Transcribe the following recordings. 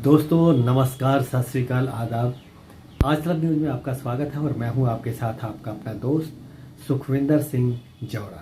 दोस्तों नमस्कार, सत श्री अकाल, आदाब। आज तलक न्यूज़ में आपका स्वागत है और मैं हूं आपके साथ आपका अपना दोस्त सुखविंदर सिंह जौड़ा।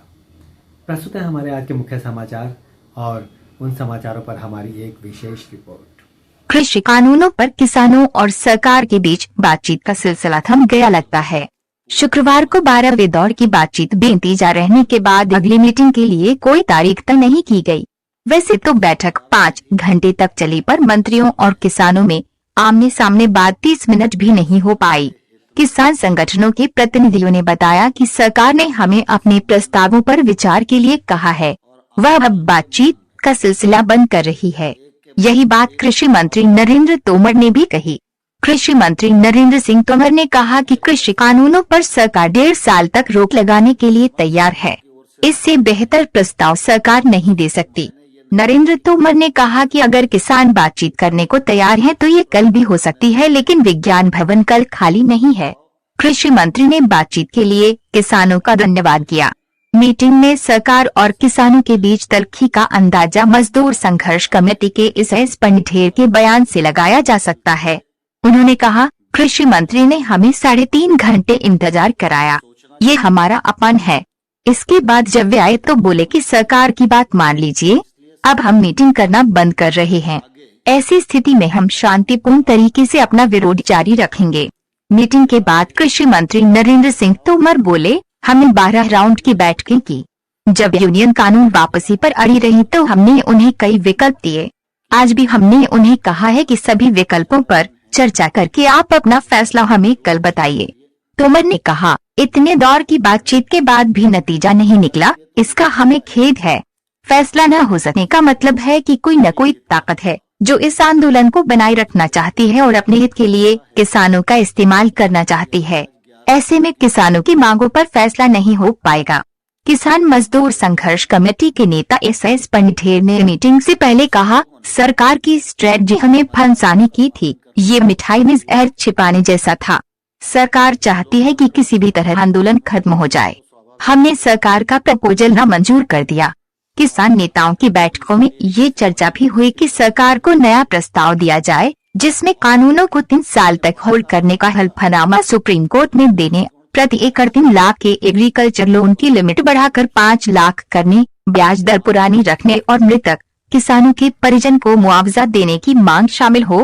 प्रस्तुत है हमारे आज के मुख्य समाचार और उन समाचारों पर हमारी एक विशेष रिपोर्ट। कृषि कानूनों पर किसानों और सरकार के बीच बातचीत का सिलसिला थम गया लगता है। शुक्रवार को 12वें दौर की बातचीत बेनतीजा रहने के बाद अगली मीटिंग के लिए कोई तारीख तय नहीं की गई। वैसे तो बैठक 5 घंटे तक चली, पर मंत्रियों और किसानों में आमने सामने बात 30 मिनट भी नहीं हो पाई। किसान संगठनों के प्रतिनिधियों ने बताया कि सरकार ने हमें अपने प्रस्तावों पर विचार के लिए कहा है, वह अब बातचीत का सिलसिला बंद कर रही है। यही बात कृषि मंत्री नरेंद्र तोमर ने भी कही। कृषि मंत्री नरेंद्र सिंह तोमर ने कहा कि कृषि कानूनों पर सरकार 1.5 साल तक रोक लगाने के लिए तैयार है। इससे बेहतर प्रस्ताव सरकार नहीं दे सकती। नरेंद्र तोमर ने कहा कि अगर किसान बातचीत करने को तैयार हैं तो ये कल भी हो सकती है, लेकिन विज्ञान भवन कल खाली नहीं है। कृषि मंत्री ने बातचीत के लिए किसानों का धन्यवाद किया। मीटिंग में सरकार और किसानों के बीच तल्खी का अंदाजा मजदूर संघर्ष कमेटी के इस पंडिठेर के बयान से लगाया जा सकता है। उन्होंने कहा, कृषि मंत्री ने हमें 3.5 घंटे इंतजार कराया, ये हमारा अपमान है। इसके बाद जब वे आए तो बोले कि सरकार की बात मान लीजिए, अब हम मीटिंग करना बंद कर रहे हैं। ऐसी स्थिति में हम शांतिपूर्ण तरीके से अपना विरोध जारी रखेंगे। मीटिंग के बाद कृषि मंत्री नरेंद्र सिंह तोमर बोले, हमने 12 राउंड की बैठकें की। जब यूनियन कानून वापसी पर अड़ी रही तो हमने उन्हें कई विकल्प दिए। आज भी हमने उन्हें कहा है कि सभी विकल्पों पर चर्चा करके आप अपना फैसला हमें कल बताइए। तोमर ने कहा, इतने दौर की बातचीत के बाद भी नतीजा नहीं निकला, इसका हमें खेद है। फैसला न हो सकने का मतलब है कि कोई न कोई ताकत है जो इस आंदोलन को बनाए रखना चाहती है और अपने हित के लिए किसानों का इस्तेमाल करना चाहती है। ऐसे में किसानों की मांगों पर फैसला नहीं हो पाएगा। किसान मजदूर संघर्ष कमेटी के नेता एस पंडिठेर ने मीटिंग से पहले कहा, सरकार की स्ट्रेटजी हमें फंसाने की थी, ये मिठाई में जहर छिपाने जैसा था। सरकार चाहती है कि किसी भी तरह आंदोलन खत्म हो जाए। हमने सरकार का प्रपोजल न मंजूर कर दिया। किसान नेताओं की बैठकों में ये चर्चा भी हुई कि सरकार को नया प्रस्ताव दिया जाए जिसमें कानूनों को 3 साल तक होल्ड करने का हल्फनामा सुप्रीम कोर्ट में देने, प्रति एकड़ 3 लाख के एग्रीकल्चर लोन की लिमिट बढ़ाकर 5 लाख करने, ब्याज दर पुरानी रखने और मृतक किसानों के परिजन को मुआवजा देने की मांग शामिल हो।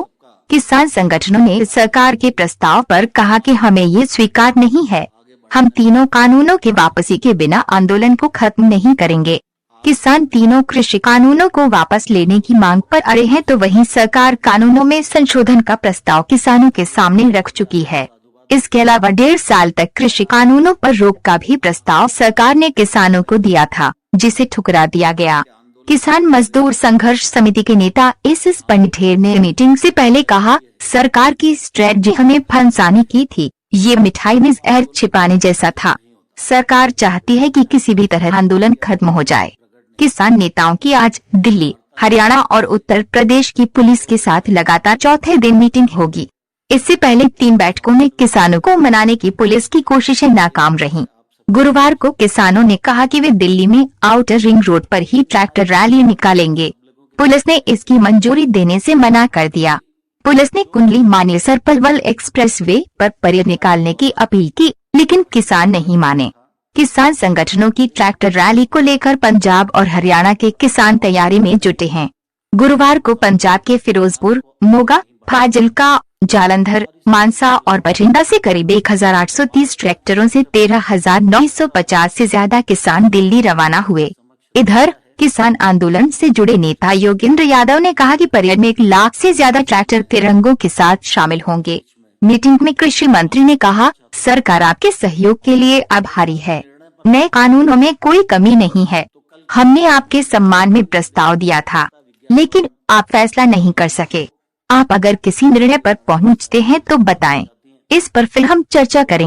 किसान संगठनों ने सरकार के प्रस्ताव पर कहा कि हमें ये स्वीकार नहीं है। हम तीनों कानूनों के वापसी के बिना आंदोलन को खत्म नहीं करेंगे। किसान तीनों कृषि कानूनों को वापस लेने की मांग पर अड़े हैं, तो वहीं सरकार कानूनों में संशोधन का प्रस्ताव किसानों के सामने रख चुकी है। इसके अलावा 1.5 साल तक कृषि कानूनों पर रोक का भी प्रस्ताव सरकार ने किसानों को दिया था, जिसे ठुकरा दिया गया। किसान मजदूर संघर्ष समिति के नेता एस पंडिठेर ने मीटिंग से पहले कहा, सरकार की स्ट्रेटजी हमें फंसाने की थी, ये मिठाई में जहर छिपाने जैसा था। सरकार चाहती है कि किसी भी तरह आंदोलन खत्म हो जाए। किसान नेताओं की आज दिल्ली, हरियाणा और उत्तर प्रदेश की पुलिस के साथ लगातार चौथे दिन मीटिंग होगी। इससे पहले 3 बैठकों में किसानों को मनाने की पुलिस की कोशिशें नाकाम रहीं। गुरुवार को किसानों ने कहा कि वे दिल्ली में आउटर रिंग रोड पर ही ट्रैक्टर रैली निकालेंगे। पुलिस ने इसकी मंजूरी देने से मना कर दिया। पुलिस ने कुंडली मानेसर पलवल एक्सप्रेसवे पर परेड निकालने की अपील की, लेकिन किसान नहीं माने। किसान संगठनों की ट्रैक्टर रैली को लेकर पंजाब और हरियाणा के किसान तैयारी में जुटे हैं। गुरुवार को पंजाब के फिरोजपुर, मोगा, फाजिल्का, जालंधर, मानसा और बठिंडा से करीब 1830 ट्रैक्टरों से 13,950 से ज्यादा किसान दिल्ली रवाना हुए। इधर किसान आंदोलन से जुड़े नेता योगेंद्र यादव ने कहा कि परेड में 1 लाख से ज्यादा ट्रैक्टर तिरंगों के साथ शामिल होंगे। मीटिंग में कृषि मंत्री ने कहा, सरकार आपके सहयोग के लिए आभारी है। नए कानूनों में कोई कमी नहीं है। हमने आपके सम्मान में प्रस्ताव दिया था, लेकिन आप फैसला नहीं कर सके। आप अगर किसी निर्णय पर पहुंचते हैं तो बताएं, इस पर फिर हम चर्चा करेंगे।